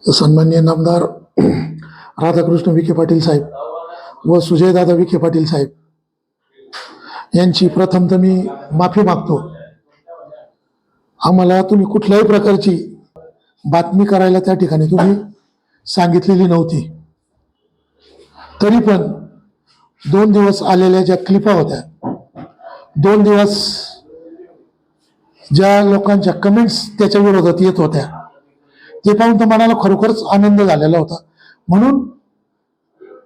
सन्माननीय नामदार राधाकृष्ण विखे पाटील साहेब व सुजयदादा विखे पाटील साहेब यांची प्रथम तर मी माफी मागतो. आम्हाला तुम्ही कुठल्याही प्रकारची बातमी करायला त्या ठिकाणी तुम्ही सांगितलेली नव्हती. तरी पण 2 दिवस आलेल्या ज्या क्लिपा होत्या, 2 दिवस ज्या लोकांच्या कमेंट्स त्याच्या विरोधात येत होत्या, ते पाहून तर मनाला खरोखरच आनंद झालेला होता. म्हणून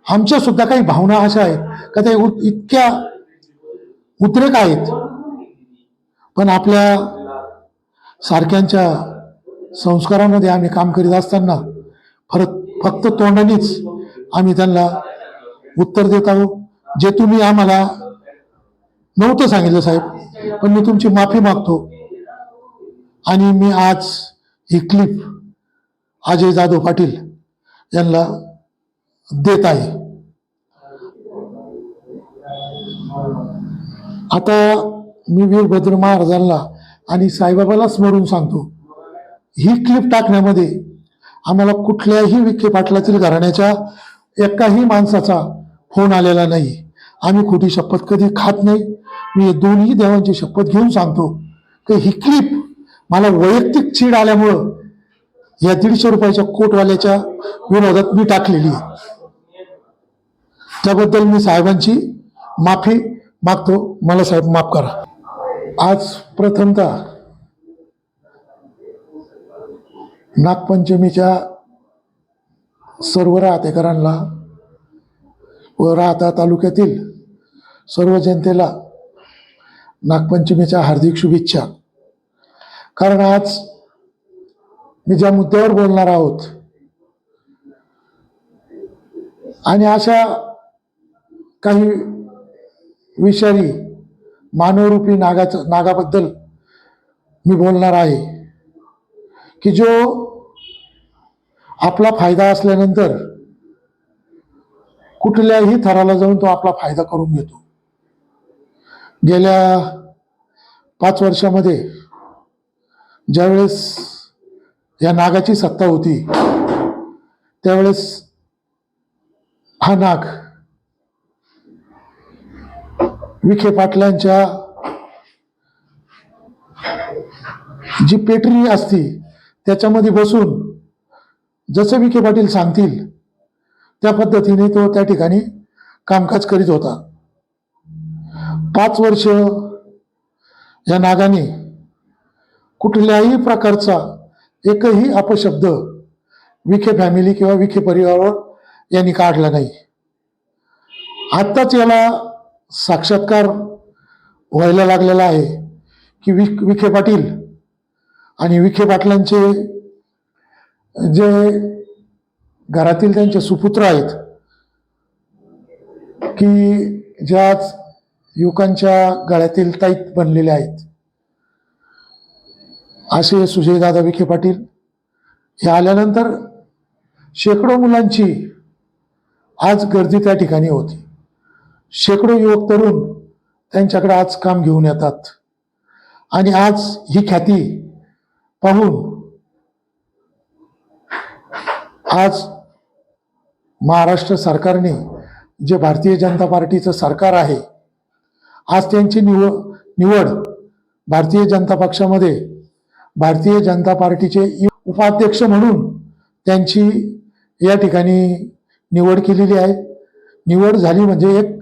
आमच्या सुद्धा काही भावना अशा आहेत का ते इतक्या उद्रेक आहेत, पण आपल्या सारख्यांच्या संस्कारामध्ये आम्ही काम करीत असताना फक्त तोंडानेच आम्ही त्यांना उत्तर देत आहोत. जे तुम्ही आम्हाला नव्हतं सांगितलं साहेब, पण मी तुमची माफी मागतो आणि मी आज ही क्लिप अजय जाधव पाटील यांना देत आहे. आता मी वीरभद्र महाराजांना आणि साईबाबाला स्मरून सांगतो, ही क्लिप टाकण्यामध्ये आम्हाला कुठल्याही विखे पाटलातील घराण्याच्या एकाही माणसाचा फोन आलेला नाही. आम्ही खोटी शपथ कधी खात नाही. मी दोन्ही देवांची शपथ घेऊन सांगतो की ही क्लिप मला वैयक्तिक चीड आल्यामुळं या 150 रुपयाच्या कोटवाल्याच्या विरोधात मी टाकलेली आहे. त्याबद्दल मी साहेबांची माफी मागतो. मला साहेब माफ करा. आज प्रथमतः नागपंचमीच्या सर्व राहतेकरांना व राहता तालुक्यातील सर्व जनतेला नागपंचमीच्या हार्दिक शुभेच्छा. कारण आज मी ज्या मुद्द्यावर बोलणार आहोत आणि अशा काही विषारी मानवरूपी नागाबद्दल मी बोलणार आहे की जो आपला फायदा असल्यानंतर कुठल्याही थराला जाऊन तो आपला फायदा करून घेतो. गेल्या 5 वर्षामध्ये ज्यावेळेस या नागाची सत्ता होती, त्यावेळेस हा नाग विखे पाटलांच्या जी पेटरी असती त्याच्यामध्ये बसून जसं विखे पाटील सांगतील त्या पद्धतीने तो त्या ठिकाणी कामकाज करीत होता. 5 वर्ष या नागाने कुठल्याही प्रकारचा एकही अपशब्द विखे फॅमिली किंवा विखे परिवारावर यांनी काढला नाही. आत्ताच याला साक्षात्कार व्हायला लागलेला आहे की विखे पाटील आणि विखे पाटलांचे जे घरातील त्यांचे सुपुत्र आहेत की ज्या युवकांच्या गळ्यातील ताईत बनलेले आहेत, असे सुजयदादा विखे पाटील हे आल्यानंतर शेकडो मुलांची आज गर्दी त्या ठिकाणी होती. शेकडो युवक तरुण त्यांच्याकडे आज काम घेऊन येतात आणि आज ही ख्याती पाहून आज महाराष्ट्र सरकारने, जे भारतीय जनता पार्टीचं सरकार आहे, आज त्यांची निवड भारतीय जनता पक्षामध्ये भारतीय जनता पार्टीचे उपाध्यक्ष म्हणून त्यांची या ठिकाणी निवड केलेली आहे. निवड झाली म्हणजे एक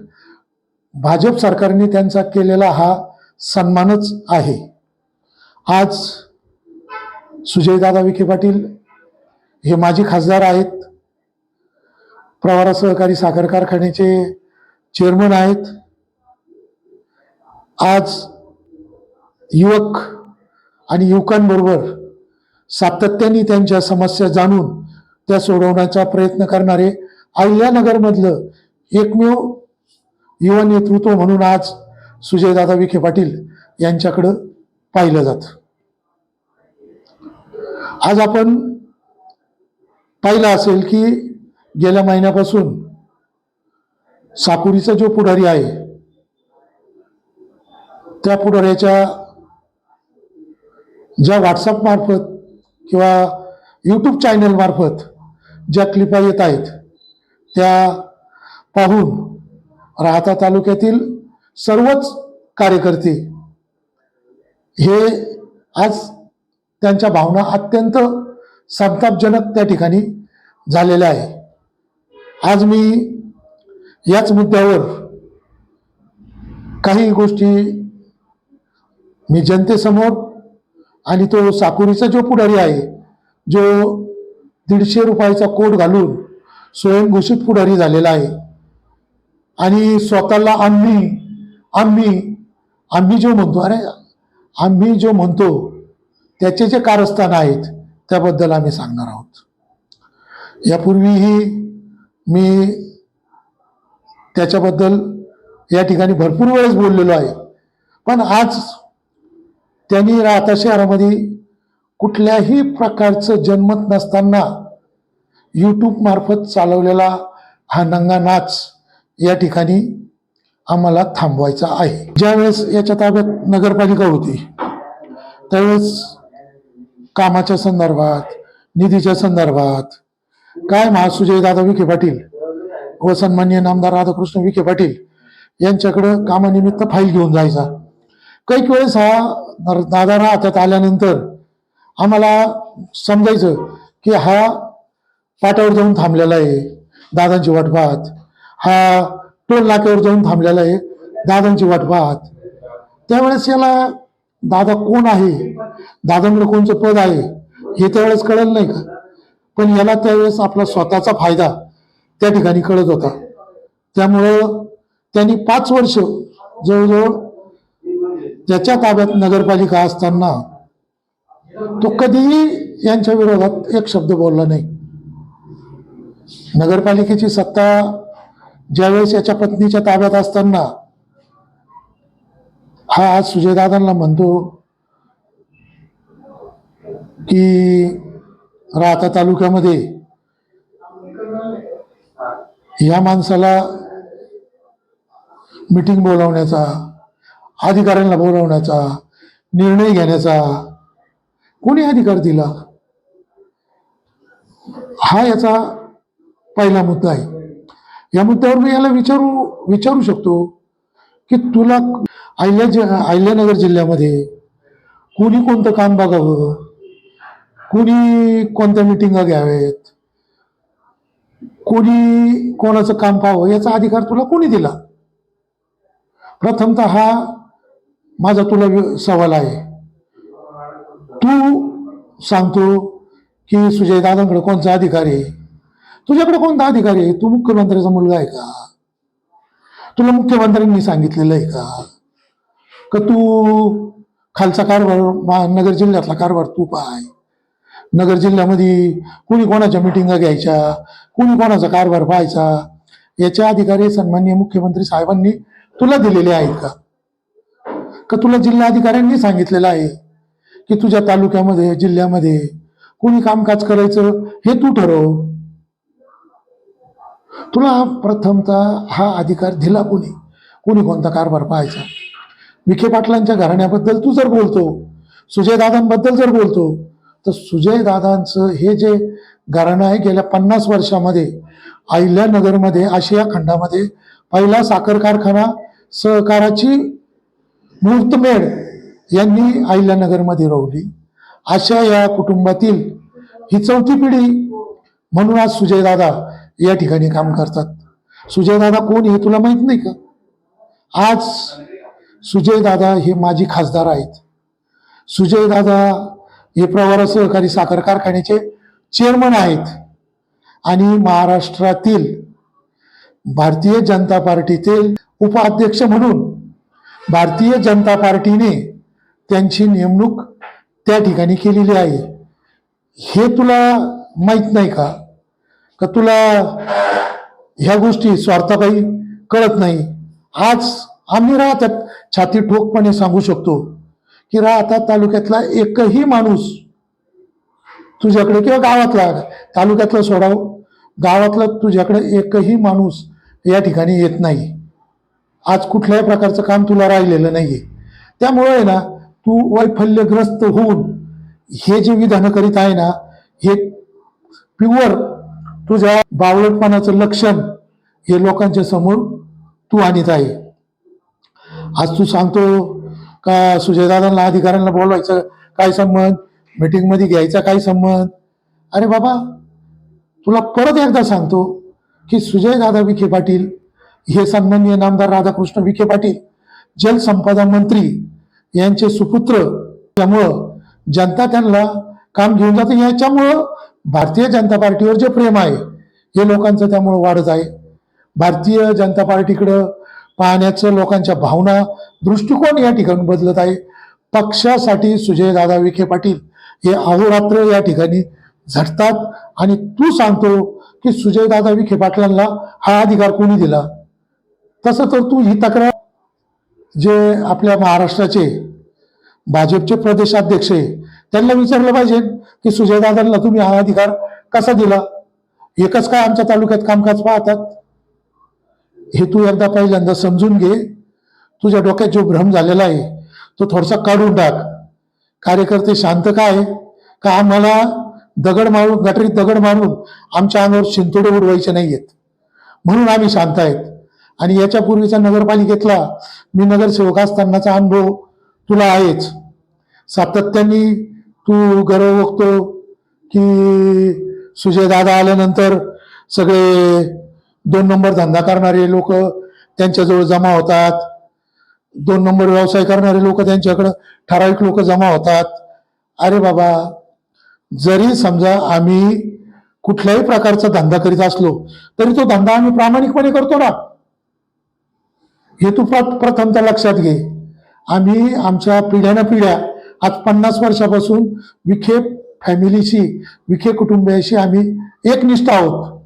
भाजप सरकारने त्यांचा केलेला हा सन्मानच आहे. आज सुजयदादा विखे पाटील हे माजी खासदार आहेत, प्रवरा सहकारी साखर कारखान्याचे चेअरमन आहेत. आज युवक आणि युवकांबरोबर सातत्याने त्यांच्या समस्या जाणून त्या सोडवण्याचा प्रयत्न करणारे अहिल्यानगरमधलं एकमेव युवा नेतृत्व म्हणून आज सुजयदादा विखे पाटील यांच्याकडं पाहिलं जातं. आज आपण पाहिलं असेल की गेल्या महिन्यापासून साकुरीचा जो पुढारी आहे, त्या पुढाऱ्याच्या ज्या व्हॉट्सअप मार्फत किंवा यूट्यूब चॅनल मार्फत ज्या क्लिपा येत आहेत त्या पाहून राहाता तालुक्यातील सर्वच कार्यकर्ते हे आज त्यांच्या भावना अत्यंत संतापजनक त्या ठिकाणी झालेल्या आहे. आज मी याच मुद्द्यावर काही गोष्टी मी जनतेसमोर आणि तो साकुरीचा जो पुढारी आहे, जो 150 रुपयाचा कोट घालून स्वयंघोषित पुढारी झालेला आहे आणि स्वतःला आम्ही आम्ही आम्ही जो म्हणतो, अरे आम्ही जो म्हणतो त्याचे जे कारस्थान आहेत त्याबद्दल आम्ही सांगणार आहोत. यापूर्वीही मी त्याच्याबद्दल या ठिकाणी भरपूर वेळेस बोललेलो आहे, पण आज त्यांनी राहता शहरामध्ये कुठल्याही प्रकारचं जन्मत नसताना यूट्यूब मार्फत चालवलेला हा नंगा नाच या ठिकाणी आम्हाला थांबवायचा आहे. ज्यावेळेस याच्या ताब्यात नगरपालिका होती त्यावेळेस कामाच्या संदर्भात, निधीच्या संदर्भात काय सुजयदादा विखे पाटील व सन्माननीय नामदार राधाकृष्ण विखे पाटील यांच्याकडं कामानिमित्त फाईल घेऊन जायचा. काही वेळेस हा दादा राहतात आल्यानंतर आम्हाला समजायचं की हा पाटावर जाऊन थांबलेला आहे दादांची वाट पाहत, हा टोल नाक्यावर जाऊन थांबलेला आहे दादांची वाट पाहत. त्यावेळेस याला दादा कोण आहे, दादांकडे कोणचं पद आहे हे त्यावेळेस कळलं नाही का, पण याला त्यावेळेस आपला स्वतःचा फायदा त्या ठिकाणी कळत होता. त्यामुळं त्यांनी 5 वर्ष जवळजवळ त्याच्या ताब्यात नगरपालिका असताना तो कधीही यांच्या विरोधात एक शब्द बोलला नाही. नगरपालिकेची सत्ता ज्यावेळेस याच्या पत्नीच्या ताब्यात असताना हा आज सुजयदादांना म्हणतो की राहता तालुक्यामध्ये या माणसाला मीटिंग बोलावण्याचा, अधिकाऱ्यांना बोलावण्याचा, निर्णय घेण्याचा कोणी अधिकार दिला? हा याचा पहिला मुद्दा आहे. या मुद्द्यावर मी याला विचारू शकतो की तुला अहिल्यानगर जिल्ह्यामध्ये कोणी कोणतं काम बघावं, कोणी कोणत्या मिटिंगा घ्यावेत, कोणी कोणाचं काम पाहावं याचा अधिकार तुला कोणी दिला? प्रथमतः हा माझा तुला सवाल आहे. तू सांगतो की सुजयदादांकडे कोणता अधिकार आहे? तुझ्याकडे कोणता अधिकारी आहे? तू मुख्यमंत्र्याचा मुलगा आहे का? तुला मुख्यमंत्र्यांनी सांगितलेलं आहे का तू खालचा कारभार, नगर जिल्ह्यातला कारभार तू पाय, नगर जिल्ह्यामध्ये कुणी कोणाच्या मिटिंगा घ्यायच्या, कुणी कोणाचा कारभार पाहायचा याचे अधिकारी सन्माननीय मुख्यमंत्री साहेबांनी तुला दिलेले आहेत का तुला जिल्हाधिकाऱ्यांनी सांगितलेलं आहे की तुझ्या तालुक्यामध्ये, जिल्ह्यामध्ये कुणी कामकाज करायचं हे तू ठरव? तुला प्रथमतः हा अधिकार दिला कोणी? कोणी कोणता कारभार पाहायचा? विखे पाटलांच्या घराण्याबद्दल तू जर बोलतो, सुजयदादांबद्दल जर बोलतो, तर सुजयदादांचं हे जे घराणं आहे गेल्या 50 वर्षामध्ये अहिल्यानगरमध्ये, आशिया खंडामध्ये पहिला साखर कारखाना सहकाराची मुहूर्तमेढ यांनी अहिल्यानगरमध्ये रोवली. अशा या कुटुंबातील ही 4थी पिढी म्हणून आज सुजयदादा या ठिकाणी काम करतात. सुजयदादा कोण हे तुला माहित नाही का? आज सुजयदादा हे माजी खासदार आहेत. सुजयदादा हे प्रवरा सहकारी साखर कारखान्याचे चेअरमन आहेत आणि महाराष्ट्रातील भारतीय जनता पार्टीतील उपाध्यक्ष म्हणून भारतीय जनता पार्टीने त्यांची नेमणूक त्या ठिकाणी केलेली आहे. हे तुला माहित नाही का तुला ह्या गोष्टी स्वार्थापायी कळत नाही? आज आम्ही राहतात छाती ठोकपणे सांगू शकतो की राहता तालुक्यातला एकही माणूस तुझ्याकडे, किंवा गावातला, तालुक्यातला सोडाव, गावातला तुझ्याकडे एकही माणूस या ठिकाणी येत नाही. आज कुठल्याही प्रकारचं काम तुला राहिलेलं नाहीये. त्यामुळे ना तू वैफल्यग्रस्त होऊन हे जे विधान करीत आहे ना हे प्युअर तुझ्या बावळटपणाचं लक्षण हे लोकांच्या समोर तू आणत आहे. आज तू सांगतो का सुजयदादांना अधिकाऱ्यांना बोलवायचं काय संबंध, मीटिंगमध्ये घ्यायचा काय संबंध. अरे बाबा, तुला परत एकदा सांगतो की सुजयदादा विखे पाटील हे सन्माननीय नामदार राधाकृष्ण विखे पाटील जलसंपदा मंत्री यांचे सुपुत्र, त्यामुळं जनता त्यांना काम घेऊन जाते. याच्यामुळं भारतीय जनता पार्टीवर जे प्रेम आहे हे लोकांचं त्यामुळं वाढत आहे. भारतीय जनता पार्टीकडं पाहण्याचं लोकांच्या भावना, दृष्टिकोन या ठिकाणी बदलत आहे. पक्षासाठी सुजयदादा विखे पाटील हे अहोरात्र या ठिकाणी झटतात. आणि तू सांगतो की सुजयदादा विखे पाटलांना हा अधिकार कोणी दिला. तसं तर तू ही तक्रार जे आपल्या महाराष्ट्राचे भाजपचे प्रदेशाध्यक्ष आहे त्यांना विचारलं पाहिजे की सुजयदादांना तुम्ही हा अधिकार कसा दिला. एकच काय आमच्या तालुक्यात कामकाज पाहतात. हे तू एकदा पहिल्यांदा समजून घे. तुझ्या डोक्यात जो भ्रम झालेला आहे तो थोडासा काढून टाक. कार्यकर्ते शांत काय का आम्हाला दगड मारून, गटरीत दगड मारून आमच्या अंगावर शिंतोडे उडवायचे नाहीयेत म्हणून आम्ही शांत आहेत. आणि याच्या पूर्वीचा नगरपालिकेतला मी नगरसेवक असतानाचा अनुभव तुला आहेच. सातत्याने तू गर्व बघतो की सुजयदादा आल्यानंतर सगळे 2 नंबर धंदा करणारे लोक त्यांच्याजवळ जमा होतात, 2 नंबर व्यवसाय करणारे लोक त्यांच्याकडे ठराविक लोक जमा होतात. अरे बाबा, जरी समजा आम्ही कुठल्याही प्रकारचा धंदा करीत असलो तरी तो धंदा आम्ही प्रामाणिकपणे करतो ना. हे तू प्रथमतः लक्षात घे. आम्ही आमच्या पिढ्या आज 50 वर्षापासून विखे फॅमिलीशी, विखे कुटुंबियाशी आम्ही एकनिष्ठ आहोत.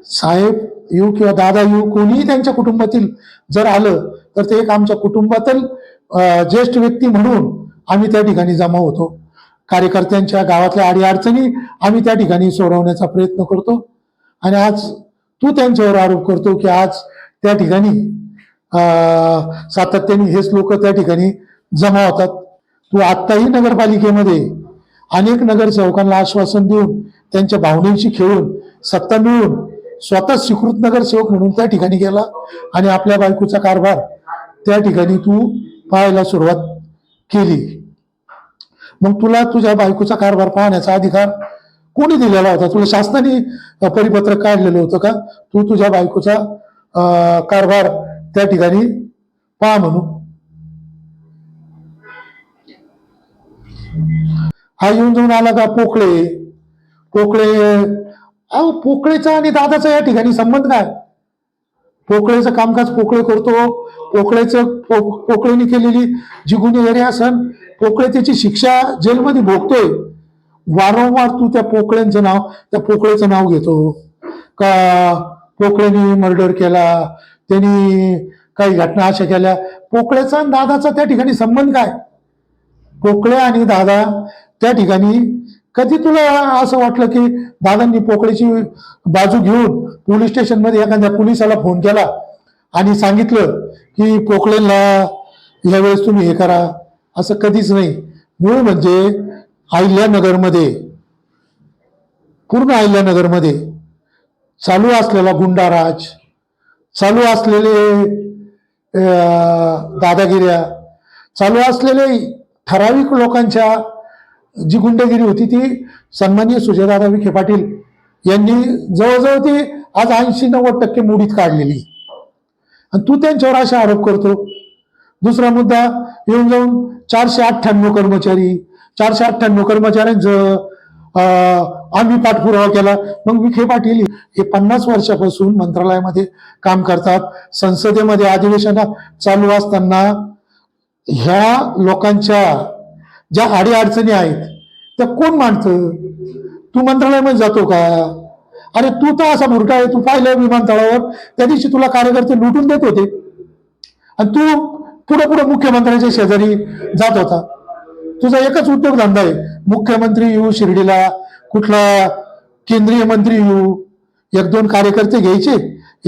साहेब येऊ किंवा दादा येऊ, कोणीही त्यांच्या कुटुंबातील जर आलं तर ते एक आमच्या कुटुंबातील ज्येष्ठ व्यक्ती म्हणून आम्ही त्या ठिकाणी जमा होतो. कार्यकर्त्यांच्या गावातल्या अडीअडचणी आम्ही त्या ठिकाणी सोडवण्याचा प्रयत्न करतो. आणि आज तू त्यांच्यावर आरोप करतो की आज त्या ठिकाणी सातत्याने हेच लोक त्या ठिकाणी जमा होतात. तू आत्ताही नगरपालिकेमध्ये अनेक नगरसेवकांना आश्वासन देऊन त्यांच्या भावनेशी खेळून सत्ता मिळून स्वतः स्वीकृत नगरसेवक म्हणून त्या ठिकाणी गेला आणि आपल्या बायकोचा कारभार त्या ठिकाणी तू पाहायला सुरुवात केली. मग तुला तुझ्या बायकोचा कारभार पाहण्याचा अधिकार कोणी दिलेला होता? तुला शासनाने परिपत्रक काढलेलं होतं का तू तुझ्या बायकोचा कारभार त्या ठिकाणी पहा म्हणून? हा येऊन जाऊन आला का पोकळे अहो, पोकळेचा आणि दादाचा या ठिकाणी संबंध काय? पोकळेचं कामकाज पोकळे करतो. पोकळेने केलेली जी गुन्हेगारी असन, पोकळे त्याची शिक्षा जेलमध्ये भोगतोय. वारंवार तू त्या पोकळेचं नाव घेतो का पोकळेने मर्डर केला, त्यांनी काही घटना अशा केल्या. पोकळेचा आणि दादाचा त्या ठिकाणी संबंध काय? पोकळे आणि दादा त्या ठिकाणी कधी तुला असं वाटलं की दादांनी पोकळेची बाजू घेऊन पोलीस स्टेशनमध्ये एखाद्या पोलिसाला फोन केला आणि सांगितलं की पोकळेला यावेळेस तुम्ही हे करा? असं कधीच नाही. मूळ म्हणजे अहिल्यानगरमध्ये, पूर्ण अहिल्यानगरमध्ये चालू असलेला गुंडाराज, चालू असलेले दादागिऱ्या, चालू असलेले ठराविक लोकांच्या जी गुंडगिरी होती ती सन्माननीय सुजयदादा विखे पाटील यांनी जवळजवळ ती आज 80-90% मोडीत काढलेली. आणि तू त्यांच्यावर असे आरोप करतो. दुसरा मुद्दा येऊन जाऊन 498 कर्मचारी, 498 कर्मचाऱ्यांचं आम्ही पाठपुरावा केला. मग विखे पाटील हे 50 वर्षापासून मंत्रालयामध्ये काम करतात. संसदेमध्ये अधिवेशन चालू असताना ह्या लोकांच्या ज्या अडीअडचणी आहेत त्या कोण मांडतं? तू मंत्रालयामध्ये जातो का? अरे तू तर असा भुरटा आहे. तू पाहिलं विमानतळावर त्या दिवशी तुला कार्यकर्ते लुटून देत होते आणि तू पुढे मुख्यमंत्र्यांच्या शेजारी जात होता. तुझा एकच उद्योगधंदा आहे, मुख्यमंत्री येऊ शिर्डीला, कुठला केंद्रीय मंत्री येऊ, 1-2 कार्यकर्ते घ्यायचे,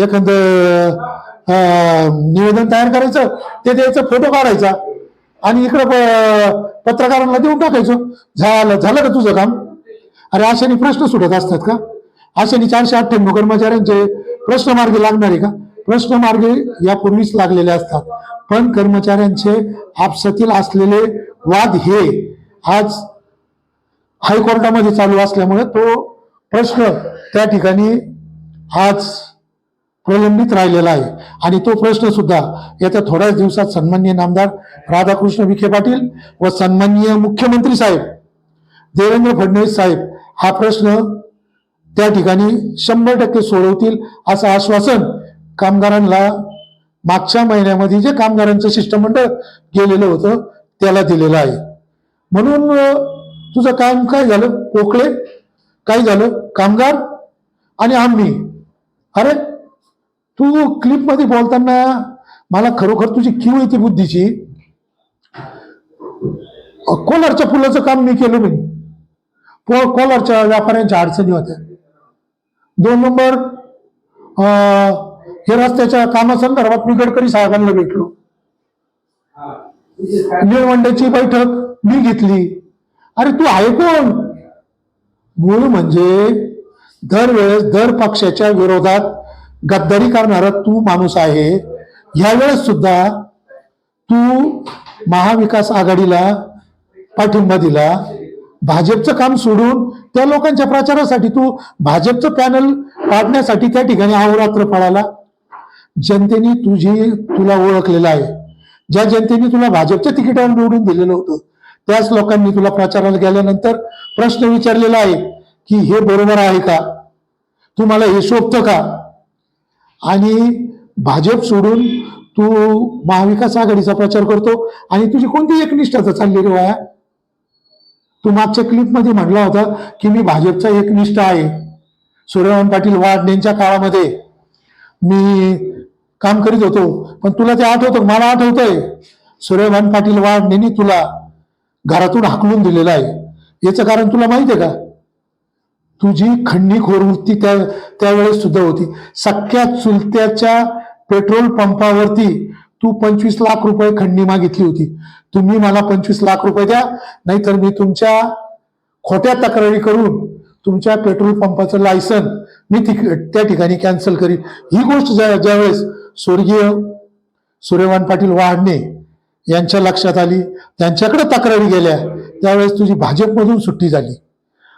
एखादं निवेदन तयार करायचं, ते द्यायचं, फोटो काढायचा आणि इकडं पत्रकारांना देऊन टाकायचं. झालं का तुझं काम? अरे अशाने प्रश्न सुटत असतात का? अशाने 498 कर्मचाऱ्यांचे प्रश्न मार्गी लागणार आहे का? प्रश्न मार्गी यापूर्वीच लागलेले असतात, पण कर्मचाऱ्यांचे आपसातील असलेले वाद हे आज हायकोर्टामध्ये चालू असल्यामुळे तो प्रश्न त्या ठिकाणी आज प्रलंबित राहिलेला आहे. आणि तो प्रश्न सुद्धा येत्या थोड्याच दिवसात सन्माननीय नामदार राधाकृष्ण विखे पाटील व सन्माननीय मुख्यमंत्री साहेब देवेंद्र फडणवीस साहेब हा प्रश्न त्या ठिकाणी 100% सोडवतील असं आश्वासन कामगारांना मागच्या महिन्यामध्ये जे कामगारांचं शिष्टमंडळ गेलेलं होतं त्याला दिलेलं आहे. म्हणून तुझं काम काय झालं पोकळे, काय झालं कामगार आणि आम्ही. अरे तू क्लिप मध्ये बोलताना मला खरोखर तुझी किव येते बुद्धीची. कोलारच्या पुलाचं काम मी केलं नाही. कोलारच्या व्यापाऱ्यांच्या अडचणी होत्या. 2 नंबर हे रस्त्याच्या कामासंदर्भात मी गडकरी साहेबांना भेटलो. निळवंड्याची बैठक मी घेतली. अरे तू आहे कोण? मूळ म्हणजे दरवेळेस दर पक्षाच्या विरोधात गद्दारी करणारा तू माणूस आहे. यावेळेस सुद्धा तू महाविकास आघाडीला पाठिंबा दिला. भाजपचं काम सोडून त्या लोकांच्या प्रचारासाठी तू भाजपचं पॅनल काढण्यासाठी त्या ठिकाणी अहोरात्र पळाला. जनतेने तुला ओळखलेलं आहे. ज्या जनतेने तुला भाजपच्या तिकिटावर निवडून दिलेलं होतं त्याच लोकांनी तुला प्रचाराला गेल्यानंतर प्रश्न विचारलेला आहे की हे बरोबर आहे का, तुम्हाला हे शोभतं का? आणि भाजप सोडून तू महाविकास आघाडीचा प्रचार करतो आणि तुझी कोणती एकनिष्ठता चालली रे वाया? तू मागच्या क्लिपमध्ये म्हटला होता की मी भाजपचा एकनिष्ठ आहे. सूर्यकांत पाटील वाढ यांच्या काळामध्ये मी काम करीत होतो. पण तुला ते आठवतं? मला आठवतंय. सूर्यकांत पाटील वाढ यांनी तुला घरातून हाकलून दिलेलं आहे. याचं कारण तुला माहिती आहे का? तुझी खंडीखोर वृत्ती त्यावेळेस सुद्धा होती. सख्या चुलत्याच्या पेट्रोल पंपावरती तू 25 लाख रुपये खंडी मागितली होती. तुम्ही मला 25 लाख रुपये द्या, नाहीतर मी तुमच्या खोट्या तक्रारी करून तुमच्या पेट्रोल पंपाचं लायसन मी त्या ठिकाणी कॅन्सल करीन. ही गोष्ट ज्यावेळेस स्वर्गीय सूर्यकांत पाटील वाढणे यांच्या लक्षात आली, त्यांच्याकडे तक्रारी गेल्या, त्यावेळेस तुझी भाजपमधून सुट्टी झाली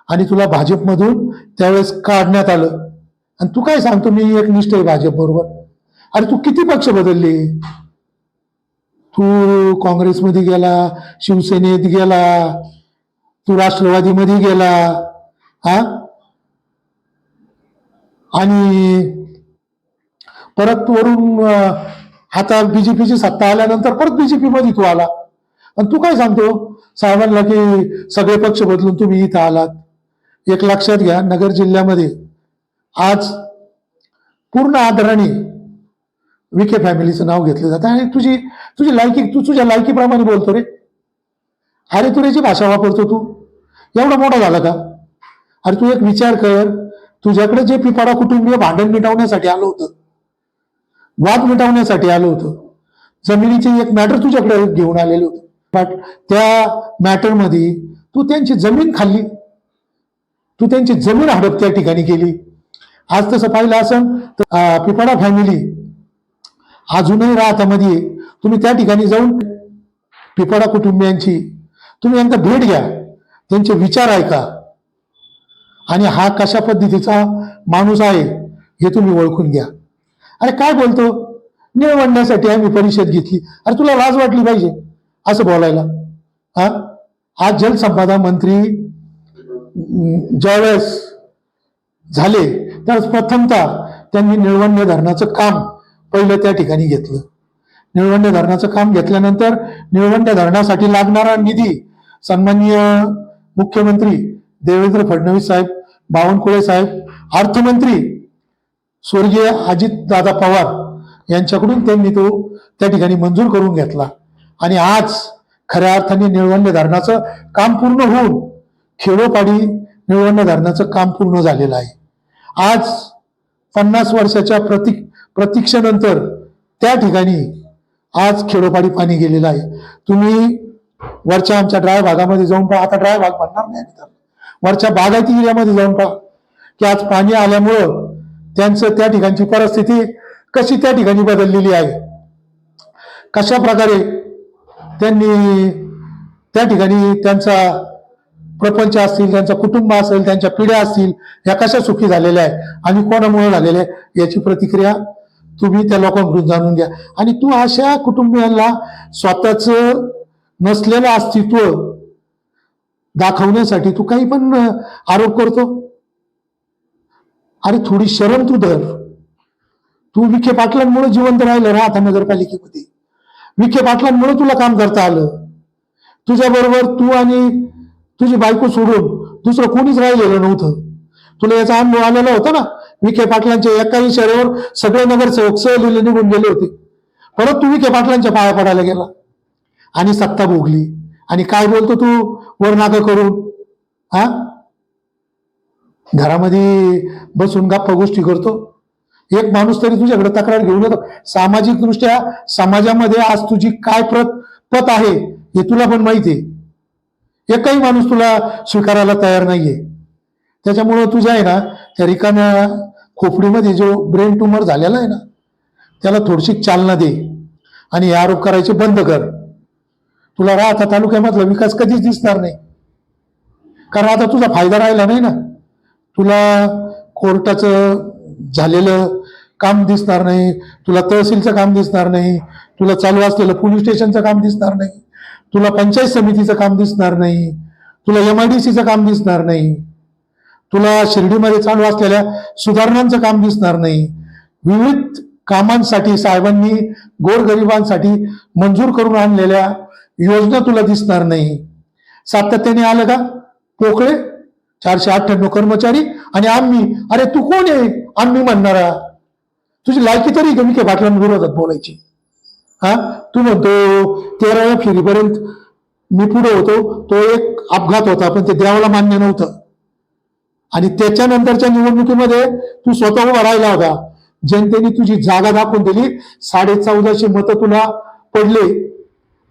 आणि तुला भाजपमधून त्यावेळेस काढण्यात आलं. आणि तू काय सांगतो मी एकनिष्ठ आहे भाजप बरोबर? अरे तू किती पक्ष बदलले? तू काँग्रेसमध्ये गेला, शिवसेनेत गेला, तू राष्ट्रवादीमध्ये गेला, हा, आणि परत वरून आता बीजेपीची सत्ता आल्यानंतर परत बीजेपी मध्ये तू आला. आणि तू काय सांगतो साहेबांना की सगळे पक्ष बदलून तुम्ही इथं आलात? एक लक्षात घ्या, नगर जिल्ह्यामध्ये आज पूर्ण आदराने विखे फॅमिलीचं नाव घेतलं जातं आणि तुझी लायकी, तू तुझ्या लायकीप्रमाणे बोलतो रे. अरे तुऱ्याची भाषा वापरतो तू. एवढा मोठा झाला का? अरे तू एक विचार कर, तुझ्याकडे जे पिपाडा कुटुंबीय भांडण मिटवण्यासाठी आलं होतं, वाद मिटवण्यासाठी आलं होतं, जमिनीचे एक मॅटर तुझ्याकडे घेऊन आलेलं होतं, पण त्या मॅटरमध्ये तू त्यांची जमीन खाल्ली, तू त्यांची जमीन हडप त्या ठिकाणी केली. आज तसं पाहिलं असं तर पिपाडा फॅमिली अजूनही राहतामध्ये तुम्ही त्या ठिकाणी जाऊन पिपाडा कुटुंबियांची तुम्ही एकदा भेट घ्या, त्यांचे विचार ऐका आणि हा कशा पद्धतीचा माणूस आहे हे तुम्ही ओळखून घ्या. अरे काय बोलतो, निवडण्यासाठी आम्ही परिषद घेतली. अरे तुला लाज वाटली पाहिजे असं बोलायला. हा, आज जलसंपदा मंत्री ज्यावेळेस झाले त्यावेळेस प्रथमतः त्यांनी निळवंडे धरणाचं काम पहिलं त्या ठिकाणी घेतलं. निळवंडे धरणाचं काम घेतल्यानंतर निळवंडे धरणासाठी लागणारा निधी सन्माननीय मुख्यमंत्री देवेंद्र फडणवीस साहेब, बावनकुळे साहेब, अर्थमंत्री स्वर्गीय अजितदादा पवार यांच्याकडून त्यांनी तो त्या ठिकाणी मंजूर करून घेतला आणि आज खऱ्या अर्थाने निळवंडे धरणाचं काम पूर्ण होऊन खेडोपाडी निळवंडे धरणाचं काम पूर्ण झालेलं आहे. आज 50 वर्षाच्या प्रतीक्षेनंतर त्या ठिकाणी आज खेडोपाडी पाणी गेलेलं आहे. तुम्ही वरच्या आमच्या ड्राय भागामध्ये जाऊन पहा. आता ड्राय भाग म्हणणार नाही, वरच्या बागायती एरियामध्ये जाऊन पहा की आज पाणी आल्यामुळं त्यांचं त्या ठिकाणची परिस्थिती कशी त्या ठिकाणी बदललेली आहे, कशा प्रकारे त्यांनी त्या ठिकाणी त्यांचा प्रपंच असतील, त्यांचं कुटुंब असेल, त्यांच्या पिढ्या असतील, या कशा सुखी झालेल्या आहे आणि कोणामुळे झालेल्या आहे याची प्रतिक्रिया तुम्ही त्या लोकांकडून जाणून घ्या. आणि तू अशा कुटुंबियांना स्वतःच नसलेलं अस्तित्व दाखवण्यासाठी तू काही पण आरोप करतो. अरे थोडी शरम तू धर. तू विखे पाटलांमुळे जिवंत राहिलं ना आता नगरपालिकेमध्ये. विखे पाटलांमुळे तुला काम करता आलं. तुझ्या बरोबर तू आणि तुझी बायको सोडून दुसरं कोणीच राहिलेलं नव्हतं. तुला याचा अनुभव आलेला होता ना. विखे पाटलांच्या एका इशाऱ्यावर सगळे नगरसेवक सहलीला निघून गेले होते. परत तू विखे पाटलांच्या पाया पडायला गेला आणि सत्ता भोगली. आणि काय बोलतो तू वर नागं करून? हा, घरामध्ये बसून गप्पा गोष्टी करतो. एक माणूस तरी तुझ्याकडे तक्रार घेऊन येतो. सामाजिक दृष्ट्या समाजामध्ये आज तुझी काय पत आहे हे तुला पण माहिती आहे. एकही माणूस तुला स्वीकारायला तयार नाहीये. त्याच्यामुळं तुझ्या आहे ना त्या रिकाम्या खोपडीमध्ये जो ब्रेन ट्यूमर झालेला आहे ना त्याला थोडीशी चालना दे आणि हे आरोप करायचे बंद कर. तुला राहता तालुक्यामधला विकास कधीच दिसणार नाही, कारण आता तुझा फायदा राहिला नाही ना. तुला कोर्टाचं झालेलं काम दिसणार नाही, तुला तहसीलचं काम दिसणार नाही, तुला चालू असलेलं पोलीस स्टेशनचं काम दिसणार नाही, तुला पंचायत समितीचं काम दिसणार नाही, तुला MIDCचं काम दिसणार नाही, तुला शिर्डीमध्ये चालू असलेल्या सुधारणांचं काम दिसणार नाही. विविध कामांसाठी साहेबांनी गोरगरिबांसाठी मंजूर करून आणलेल्या योजना तुला दिसणार नाही. सातत्याने आलं का पोकळे 498 कर्मचारी आणि आम्ही. अरे तू कोण आहे आम्ही म्हणणारा? तुझी लायकी तरी कमी के पाटलांविरोधात बोलायची? हा, तू म्हणतो 13व्या फेरीपर्यंत मी पुढे होतो, तो एक अपघात होता पण ते देवाला मान्य नव्हतं. आणि त्याच्यानंतरच्या निवडणुकीमध्ये तू स्वतः उभा राहिला होता. जनतेने तुझी जागा दाखवून दिली. 1450 मतं तुला पडले.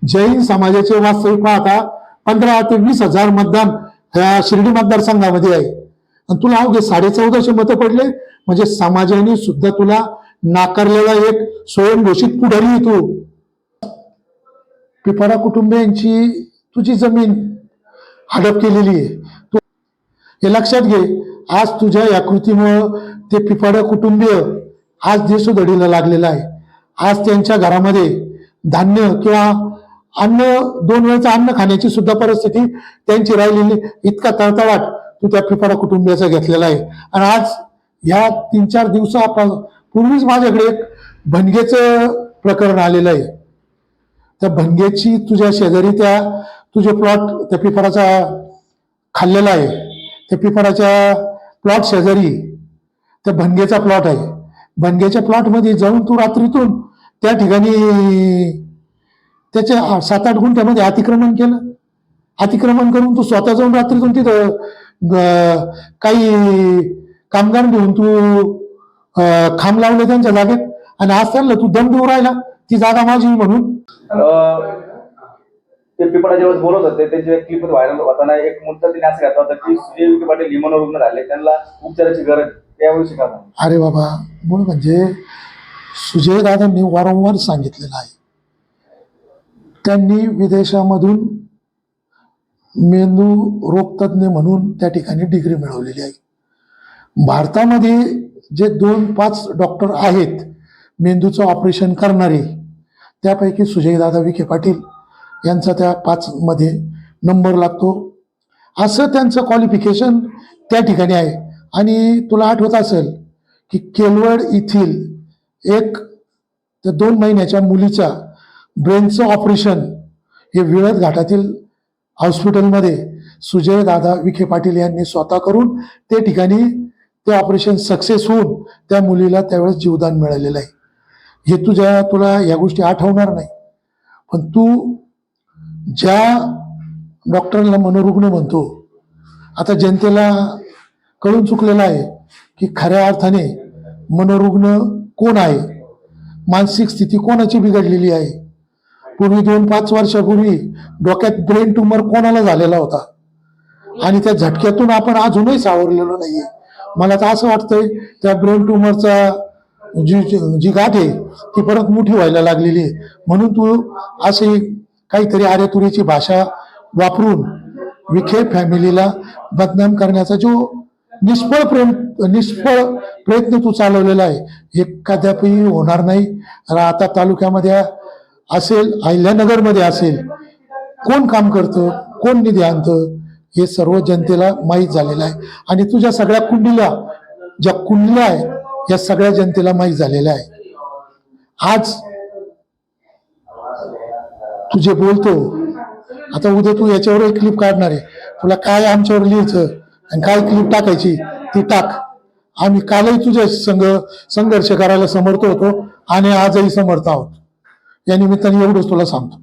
जैन समाजाचे वास्तविक पाहता 15 ते 20,000 मतदान ह्या शिर्डी मतदारसंघामध्ये आहे आणि तुला अवघे 1450 मतं पडले. म्हणजे समाजाने सुद्धा तुला नाकारलेला एक स्वयंघोषित पुढारी तू. पिपाडा कुटुंबियांची तुझी जमीन हडप केलेली आहे. तू हे लक्षात घे. आज तुझ्या या कृतीमुळं ते पिपाडा कुटुंबीय आज देशोधडीला लागलेला आहे. आज त्यांच्या घरामध्ये धान्य किंवा अन्न 2 वेळचं अन्न खाण्याची सुद्धा परिस्थिती त्यांची राहिलेली. इतका तळतळाट तू त्या पिपाडा कुटुंबियाचा घेतलेला आहे. आणि आज या 3-4 दिवसापूर्वीच माझ्याकडे एक भणगेचं प्रकरण आलेलं आहे. त्या भणगेची तुझ्या शेजारी त्या तुझे प्लॉट त्या पिपाडाचा खाल्लेला आहे. त्या पिपाडाच्या प्लॉट शेजारी त्या भणगेचा प्लॉट आहे. भणगेच्या प्लॉटमध्ये जाऊन तू रात्रीतून त्या ठिकाणी त्याच्या 7-8 गुंठ्यामध्ये अतिक्रमण केलं. अतिक्रमण करून तू स्वतः जाऊन रात्रीतून तिथं काही कामगार घेऊन तू खांब लावले त्यांच्या जागेत आणि आज त्यांना तू दम देऊ राहिला ती जागा माझी म्हणून. ते पिपळा जेव्हा बोलत होते त्याच्या क्लिप व्हायरल होताना एक मुद्दा त्यांनी असं घातला होता की सुजय विखे पाटील लिमोनो रुग्ण झाले, त्यांना उपचाराची गरज, त्याविषयी का? अरे बाबा बोल, म्हणजे सुजय दादांनी वारंवार सांगितलेलं आहे. त्यांनी विदेशामधून मेंदू रोगतज्ञ म्हणून त्या ठिकाणी डिग्री मिळवलेली आहे. भारतामध्ये जे 2-5 डॉक्टर आहेत मेंदूचं ऑपरेशन करणारे, त्यापैकी सुजयदादा विखे पाटील यांचा त्या 5 मध्ये नंबर लागतो. असं त्यांचं क्वालिफिकेशन त्या ठिकाणी आहे. आणि तुला आठवत असेल की केलवड येथील एक त्या 2 महिन्याच्या मुलीचा ब्रेनचं ऑपरेशन हे विळद घाटातील हॉस्पिटलमध्ये सुजयदादा विखे पाटील यांनी स्वतः करून ते ठिकाणी ते ऑपरेशन सक्सेस होऊन त्या मुलीला त्यावेळेस जीवदान मिळालेलं आहे. हे तुला या गोष्टी आठवणार नाही, पण तू ज्या डॉक्टरला मनोरुग्ण म्हणतो, आता जनतेला कळून चुकलेलं आहे की खऱ्या अर्थाने मनोरुग्ण कोण आहे, मानसिक स्थिती कोणाची बिघडलेली आहे. पूर्वी 2-5 वर्षापूर्वी डोक्यात ब्रेन ट्यूमर कोणाला झालेला होता आणि त्या झटक्यातून आपण अजूनही सावरलेलो नाहीये. मला तर असं वाटतंय त्या ब्रेन ट्युमरचा जी जी गाठ आहे ती परत मोठी व्हायला लागलेली आहे. म्हणून तू अशी काहीतरी आरेतुरीची भाषा वापरून विखे फॅमिलीला बदनाम करण्याचा जो निष्फळ प्रयत्न तू चालवलेला आहे हे कदापि होणार नाही. आता तालुक्यामध्ये असेल, अहिल्यानगरमध्ये असेल, कोण काम करतं, कोण निधी आणतं हे सर्व जनतेला माहीत झालेलं आहे. आणि तुझ्या सगळ्या ज्या कुंडल्या आहेत या सगळ्या जनतेला माहीत झालेल्या आहे. आज तू जे बोलतो, आता उद्या तू याच्यावर एक क्लिप काढणार आहे, तुला काय आमच्यावर लिहायचं आणि काय क्लिप टाकायची ती टाक. आम्ही कालही तुझ्या संघर्ष करायला समर्थ होतो आणि आजही समर्थ आहोत. या निमित्ताने एवढंच तुला सांगतो.